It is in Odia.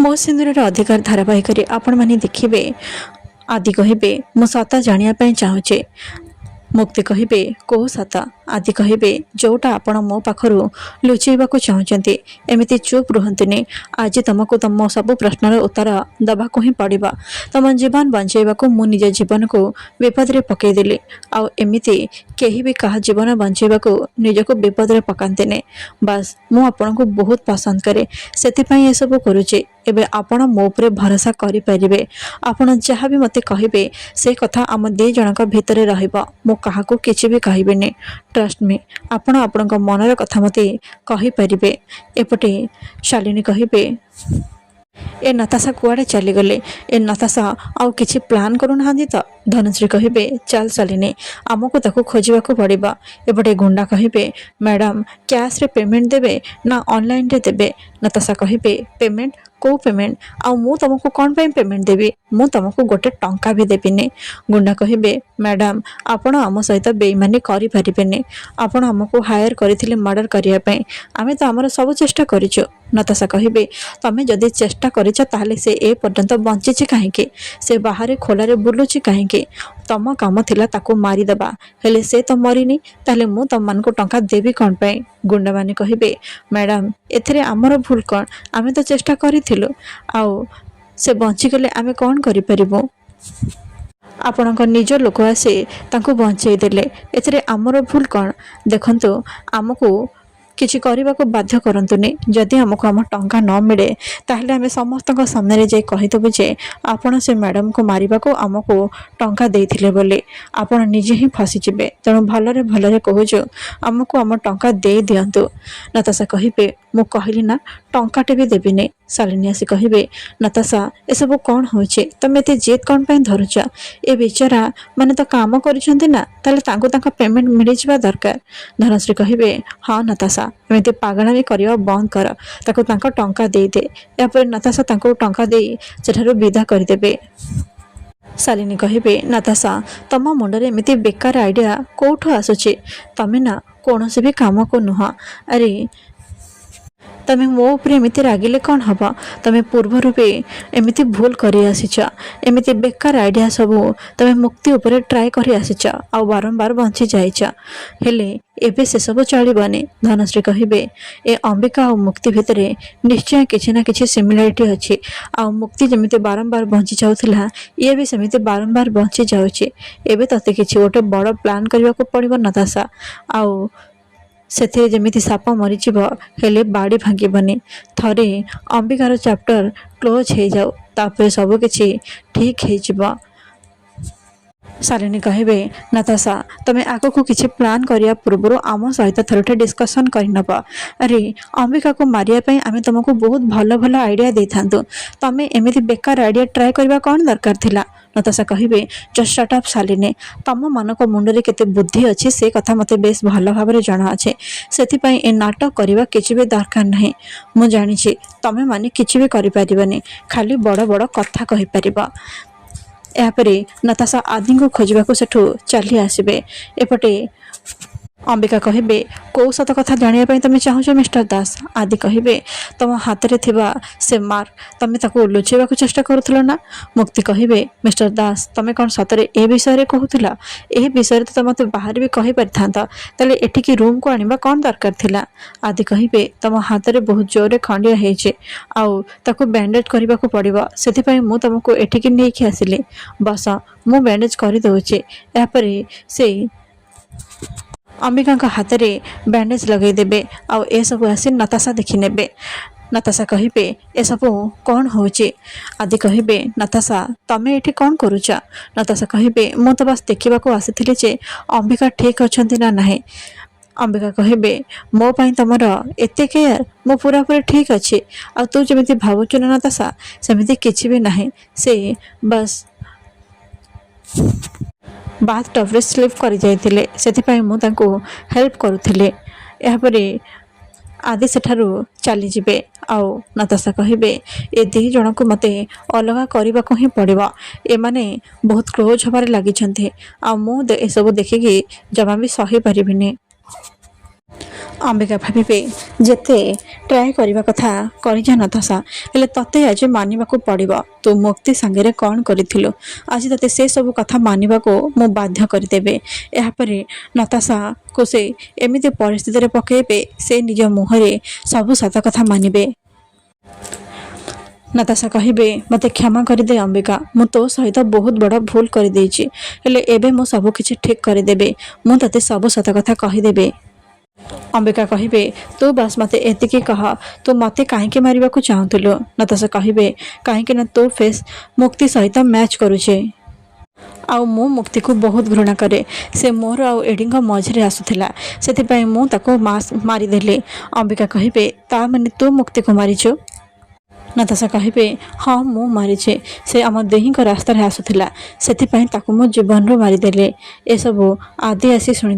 ମୋ ସିନ୍ଦୁରର ଅଧିକାର ଧାରାବାହିକରେ ଆପଣମାନେ ଦେଖିବେ। ଆଦି କହିବେ ମୁଁ ସତ ଜାଣିବା ପାଇଁ ଚାହୁଁଛି। ମୁକ୍ତି କହିବେ କୋଉ ସତ? ଆଦି କହିବେ ଯୋଉଟା ଆପଣ ମୋ ପାଖରୁ ଲୁଚେଇବାକୁ ଚାହୁଁଛନ୍ତି। ଏମିତି ଚୁପ୍ ରୁହନ୍ତୁନି। ଆଜି ତମକୁ ତମ ସବୁ ପ୍ରଶ୍ନର ଉତ୍ତର ଦେବାକୁ ହିଁ ପଡ଼ିବ। ତମ ଜୀବନ ବଞ୍ଚାଇବାକୁ ମୁଁ ନିଜ ଜୀବନକୁ ବିପଦରେ ପକାଇଦେଲି। ଆଉ ଏମିତି କେହି ବି କାହା ଜୀବନ ବଞ୍ଚାଇବାକୁ ନିଜକୁ ବିପଦରେ ପକାନ୍ତିନି। ବାସ୍ ମୁଁ ଆପଣଙ୍କୁ ବହୁତ ପସନ୍ଦ କରେ, ସେଥିପାଇଁ ଏସବୁ କରୁଛି। ଏବେ ଆପଣ ମୋ ଉପରେ ଭରସା କରିପାରିବେ। ଆପଣ ଯାହା ବି ମୋତେ କହିବେ ସେ କଥା ଆମ ଦୁଇ ଜଣଙ୍କ ଭିତରେ ରହିବ। ମୁଁ କାହାକୁ କିଛି ବି କହିବିନି। ଟ୍ରଷ୍ଟ ମି। ଆପଣ ଆପଣଙ୍କ ମନର କଥା ମୋତେ କହିପାରିବେ। ଏପଟେ ଶାଲିନୀ କହିବେ ଏ ନତାଶା କୁଆଡ଼େ ଚାଲିଗଲେ? ଏ ନତାଶା ଆଉ କିଛି ପ୍ଲାନ୍ କରୁନାହାନ୍ତି ତ? ଧନଶ୍ରୀ କହିବେ ଚାଲ ଶାଲିନୀ, ଆମକୁ ତାକୁ ଖୋଜିବାକୁ ପଡ଼ିବ। ଏପଟେ ଗୁଣ୍ଡା କହିବେ ମ୍ୟାଡ଼ାମ୍ କ୍ୟାସ୍ରେ ପେମେଣ୍ଟ ଦେବେ ନା ଅନଲାଇନ୍ରେ ଦେବେ? ନତାଶା କହିବେ ପେମେଣ୍ଟ? କେଉଁ ପେମେଣ୍ଟ? ଆଉ ମୁଁ ତମକୁ କ'ଣ ପାଇଁ ପେମେଣ୍ଟ ଦେବି? ମୁଁ ତମକୁ ଗୋଟେ ଟଙ୍କା ବି ଦେବିନି। ଗୁଣ୍ଡା କହିବେ ମ୍ୟାଡ଼ାମ୍ ଆପଣ ଆମ ସହିତ ବେଇମାନି କରିପାରିବେନି। ଆପଣ ଆମକୁ ହାୟାର କରିଥିଲେ ମର୍ଡ଼ର କରିବା ପାଇଁ। ଆମେ ତ ଆମର ସବୁ ଚେଷ୍ଟା କରିଛୁ। ନତାଶା କହିବେ ତମେ ଯଦି ଚେଷ୍ଟା କରିଛ ତାହେଲେ ସେ ଏ ପର୍ଯ୍ୟନ୍ତ ବଞ୍ଚିଛି କାହିଁକି? ସେ ବାହାରେ ଖୋଲାରେ ବୁଲୁଛି କାହିଁକି? ତମ କାମ ଥିଲା ତାକୁ ମାରିଦେବା, ହେଲେ ସେ ତ ମରିନି। ତାହେଲେ ମୁଁ ତମମାନଙ୍କୁ ଟଙ୍କା ଦେବି କ'ଣ ପାଇଁ? ଗୁଣ୍ଡାମାନେ କହିବେ ମ୍ୟାଡ଼ାମ୍ ଏଥିରେ ଆମର ଭୁଲ କ'ଣ? ଆମେ ତ ଚେଷ୍ଟା କରିଥିଲୁ। ଆଉ ସେ ବଞ୍ଚିଗଲେ ଆମେ କ'ଣ କରିପାରିବୁ? ଆପଣଙ୍କ ନିଜ ଲୋକ ଆସି ତାଙ୍କୁ ବଞ୍ଚେଇ ଦେଲେ, ଏଥିରେ ଆମର ଭୁଲ କ'ଣ? ଦେଖନ୍ତୁ ଆମକୁ କିଛି କରିବାକୁ ବାଧ୍ୟ କରନ୍ତୁନି। ଯଦି ଆମକୁ ଆମ ଟଙ୍କା ନ ମିଳେ ତାହେଲେ ଆମେ ସମସ୍ତଙ୍କ ସାମ୍ନାରେ ଯାଇ କହିଦେବୁ ଯେ ଆପଣ ସେ ମ୍ୟାଡ଼ାମକୁ ମାରିବାକୁ ଆମକୁ ଟଙ୍କା ଦେଇଥିଲେ ବୋଲି। ଆପଣ ନିଜେ ହିଁ ଫସିଯିବେ। ତେଣୁ ଭଲରେ ଭଲରେ କହୁଛୁ ଆମକୁ ଆମ ଟଙ୍କା ଦେଇ ଦିଅନ୍ତୁ। ନତାଶା କହିବେ ମୁଁ କହିଲି ନା ଟଙ୍କାଟେ ବି ଦେବିନି। ଶାଲିନୀ ଆସି କହିବେ ନତାଶା ଏସବୁ କ'ଣ ହେଉଛି? ତମେ ଏତେ ଜିଦ୍ କ'ଣ ପାଇଁ ଧରୁଛ? ଏ ବିଚାରା ମାନେ ତ କାମ କରିଛନ୍ତି ନା, ତାହେଲେ ତାଙ୍କୁ ତାଙ୍କ ପେମେଣ୍ଟ ମିଳିଯିବା ଦରକାର। ଧନଶ୍ରୀ କହିବେ ହଁ ନତାଶା ଏମିତି ପାଗଳାମି କରିବା ବନ୍ଦ କର, ତାକୁ ତାଙ୍କ ଟଙ୍କା ଦେଇଦେ। ଏହାପରେ ନତାଶା ତାଙ୍କୁ ଟଙ୍କା ଦେଇ ସେଠାରୁ ବିଦା କରିଦେବେ। ଶାଲିନୀ କହିବେ ନତାଶା ତମ ମୁଣ୍ଡରେ ଏମିତି ବେକାର ଆଇଡ଼ିଆ କେଉଁଠୁ ଆସୁଛି? ତମେ ନା କୌଣସି ବି କାମକୁ ନୁହଁ। ଆରେ ତମେ ମୋ ଉପରେ ଏମିତି ରାଗିଲେ କ'ଣ ହେବ? ତମେ ପୂର୍ବରୁ ବି ଏମିତି ଭୁଲ କରି ଆସିଛ। ଏମିତି ବେକାର ଆଇଡ଼ିଆ ସବୁ ତମେ ମୁକ୍ତି ଉପରେ ଟ୍ରାଏ କରି ଆସିଛ ଆଉ ବାରମ୍ବାର ବଞ୍ଚି ଯାଇଛ। ହେଲେ ଏବେ ସେସବୁ ଚଳିବନି। ଧନଶ୍ରୀ କହିବେ ଏ ଅମ୍ବିକା ଆଉ ମୁକ୍ତି ଭିତରେ ନିଶ୍ଚୟ କିଛି ନା କିଛି ସିମିଲାରିଟି ଅଛି। ଆଉ ମୁକ୍ତି ଯେମିତି ବାରମ୍ବାର ବଞ୍ଚି ଯାଉଥିଲା ଇଏ ବି ସେମିତି ବାରମ୍ବାର ବଞ୍ଚି ଯାଉଛି। ଏବେ ତତେ କିଛି ଗୋଟେ ବଡ଼ ପ୍ଲାନ୍ କରିବାକୁ ପଡ଼ିବ ନତାଶା। ଆଉ ସେଥିରେ ଯେମିତି ସାପ ମରିଯିବ ହେଲେ ବାଡ଼ି ଭାଙ୍ଗିବନି। ଥରେ ଅମ୍ବିକାର ଚାପ୍ଟର କ୍ଲୋଜ୍ ହେଇଯାଉ, ତାପରେ ସବୁ କିଛି ଠିକ୍ ହେଇଯିବ। ଶାଲିନୀ କହିବେ ନତାଶା ତମେ ଆଗକୁ କିଛି ପ୍ଲାନ୍ କରିବା ପୂର୍ବରୁ ଆମ ସହିତ ଥରଟେ ଡିସ୍କସନ୍ କରିନେବ। ଆରେ ଅମ୍ବିକାକୁ ମାରିବା ପାଇଁ ଆମେ ତୁମକୁ ବହୁତ ଭଲ ଭଲ ଆଇଡ଼ିଆ ଦେଇଥାନ୍ତୁ। ତମେ ଏମିତି ବେକାର ଆଇଡ଼ିଆ ଟ୍ରାଏ କରିବା କ'ଣ ଦରକାର ଥିଲା? ନତାଶା କହିବେ ଜଷ୍ଟ ଶଟ୍ ଅପ୍ ଶାଲିନୀ। ତମମାନଙ୍କ ମୁଣ୍ଡରେ କେତେ ବୁଦ୍ଧି ଅଛି ସେ କଥା ମୋତେ ବେଶ ଭଲ ଭାବରେ ଜଣାଅଛି। ସେଥିପାଇଁ ଏ ନାଟକ କରିବା କିଛି ବି ଦରକାର ନାହିଁ। ମୁଁ ଜାଣିଛି ତମେମାନେ କିଛି ବି କରିପାରିବନି, ଖାଲି ବଡ଼ ବଡ଼ କଥା କହିପାରିବ। ଏହାପରେ ନତାଶା ଆଦିଙ୍କୁ ଖୋଜିବାକୁ ସେଠୁ ଚାଲି ଆସିବେ। ଏପଟେ ଅମ୍ବିକା କହିବେ କୋଉ ସତ କଥା ଜାଣିବା ପାଇଁ ତମେ ଚାହୁଁଛ ମିଷ୍ଟର ଦାସ? ଆଦି କହିବେ ତମ ହାତରେ ଥିବା ସେ ମାର୍କ ତମେ ତାକୁ ଲୁଚେଇବାକୁ ଚେଷ୍ଟା କରୁଥିଲ ନା? ମୁକ୍ତି କହିବେ ମିଷ୍ଟର ଦାସ ତମେ କ'ଣ ସତରେ ଏ ବିଷୟରେ କହୁଥିଲ? ଏହି ବିଷୟରେ ତ ମୋତେ ବାହାରେ ବି କହିପାରିଥାନ୍ତ, ତାହେଲେ ଏଠିକି ରୁମ୍କୁ ଆଣିବା କ'ଣ ଦରକାର ଥିଲା? ଆଦି କହିବେ ତମ ହାତରେ ବହୁତ ଜୋରରେ ଖଣ୍ଡିଆ ହେଇଛି ଆଉ ତାକୁ ବ୍ୟାଣ୍ଡେଜ୍ କରିବାକୁ ପଡ଼ିବ, ସେଥିପାଇଁ ମୁଁ ତମକୁ ଏଠିକି ନେଇକି ଆସିଲି। ବସ ମୁଁ ବ୍ୟାଣ୍ଡେଜ୍ କରିଦେଉଛି। ଏହାପରେ ସେଇ ଅମ୍ବିକାଙ୍କ ହାତରେ ବ୍ୟାଣ୍ଡେଜ୍ ଲଗାଇଦେବେ ଆଉ ଏସବୁ ଆସି ନତାଶା ଦେଖିନେବେ। ନତାଶା କହିବେ ଏସବୁ କ'ଣ ହେଉଛି? ଆଦି କହିବେ ନତାଶା ତମେ ଏଠି କ'ଣ କରୁଛ? ନତାଶା କହିବେ ମୁଁ ତ ବାସ୍ ଦେଖିବାକୁ ଆସିଥିଲି ଯେ ଅମ୍ବିକା ଠିକ୍ ଅଛନ୍ତି ନା ନାହିଁ। ଅମ୍ବିକା କହିବେ ମୋ ପାଇଁ ତମର ଏତେ କେୟାର? ମୁଁ ପୁରାପୁରି ଠିକ୍ ଅଛି। ଆଉ ତୁ ଯେମିତି ଭାବୁଛୁ ନା ନତାଶା ସେମିତି କିଛି ବି ନାହିଁ। ସେ ବାସ୍ ବାଥ୍ ଟବ୍ରେ ସ୍ଲିପ୍ କରିଯାଇଥିଲେ, ସେଥିପାଇଁ ମୁଁ ତାଙ୍କୁ ହେଲ୍ପ କରୁଥିଲି। ଏହାପରେ ଆଦି ସେଠାରୁ ଚାଲିଯିବେ ଆଉ ନତାଶା କହିବେ ଏ ଦୁଇ ଜଣଙ୍କୁ ମୋତେ ଅଲଗା କରିବାକୁ ହିଁ ପଡ଼ିବ। ଏମାନେ ବହୁତ କ୍ଲୋଜ୍ ହେବାରେ ଲାଗିଛନ୍ତି ଆଉ ମୁଁ ଏସବୁ ଦେଖିକି ଜମା ବି ସହିପାରିବିନି। ଅମ୍ବିକା ଭାବିବେ ଯେତେ ଟ୍ରାଏ କରିବା କଥା କରିଯା ନତାଶା, ହେଲେ ତତେ ଆଜି ମାନିବାକୁ ପଡ଼ିବ। ତୁ ମୁକ୍ତି ସାଙ୍ଗରେ କ'ଣ କରିଥିଲୁ? ଆଜି ତତେ ସେ ସବୁ କଥା ମାନିବାକୁ ମୁଁ ବାଧ୍ୟ କରିଦେବେ। ଏହାପରେ ନତାଶାକୁ ସେ ଏମିତି ପରିସ୍ଥିତିରେ ପକାଇବେ ସେ ନିଜ ମୁହଁରେ ସବୁ ସତ କଥା ମାନିବେ। ନତାଶା କହିବେ ମୋତେ କ୍ଷମା କରିଦେ ଅମ୍ବିକା, ମୁଁ ତୋ ସହିତ ବହୁତ ବଡ଼ ଭୁଲ କରିଦେଇଛି, ହେଲେ ଏବେ ମୁଁ ସବୁ କିଛି ଠିକ୍ କରିଦେବି। ମୁଁ ତତେ ସବୁ ସତ କଥା କହିଦେବି। ଅମ୍ବିକା କହିବେ ତୁ ବାସ୍ ମୋତେ ଏତିକି କହ, ତୁ ମୋତେ କାହିଁକି ମାରିବାକୁ ଚାହୁଁଥିଲୁ? ନତାଶା କହିବେ କାହିଁକି ନା ତୋ ଫେସ୍ ମୁକ୍ତି ସହିତ ମ୍ୟାଚ୍ କରୁଛେ। ଆଉ ମୁଁ ମୁକ୍ତିକୁ ବହୁତ ଘୃଣା କରେ। ସେ ମୋର ଆଉ ଏଡ଼ିଙ୍କ ମଝିରେ ଆସୁଥିଲା, ସେଥିପାଇଁ ମୁଁ ତାକୁ ମାରିଦେଲି। ଅମ୍ବିକା କହିବେ ତା ମାନେ ତୁ ମୁକ୍ତିକୁ ମାରିଛୁ? ନତାଶା କହିବେ ହଁ ମୁଁ ମାରିଛି। ସେ ଆମ ଦୁହିଁଙ୍କ ରାସ୍ତାରେ ଆସୁଥିଲା, ସେଥିପାଇଁ ତାକୁ ମୁଁ ଜୀବନରୁ ମାରିଦେଲି। ଏସବୁ ଆଦି ଆସି ଶୁଣି